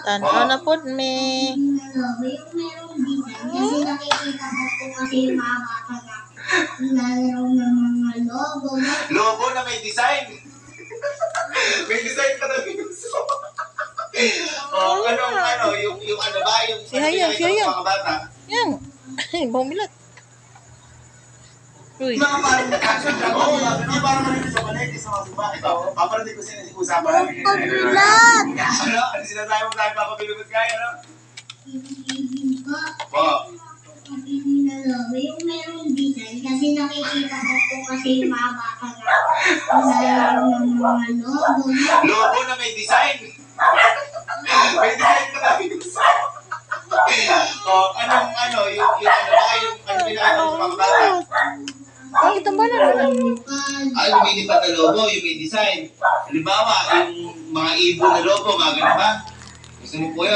Tanaw na po me. Kasi nakikita ko po kasi yung mga bata na nalaro ng mga logo. Logo na may design. May design pa na gusto. Oh, yung ano ba? Yung Si Hayang, si Hayang. mga bata. Yan. Bumilat. Uy. Mga parang action lang. Oo, yung parang manilis sa paligid sa mga suba. Ito, paparating ko sila usapan namin. Pabilat! Ano? Ano sinasabi mo tayo papabilugot kaya, ano? Oo. Yung merong design kasi nakikita ko po kasi yung mga bata na nalaro ng mga logo. Logo na may design. May design pa namin gusto. Oh, yung pinakita sa mga bata. Bakit ang bala na? Yung may lipat na logo, yung may design. Halimbawa, yung mga ibon na logo, mga ganun ba? Gusto mo po yun?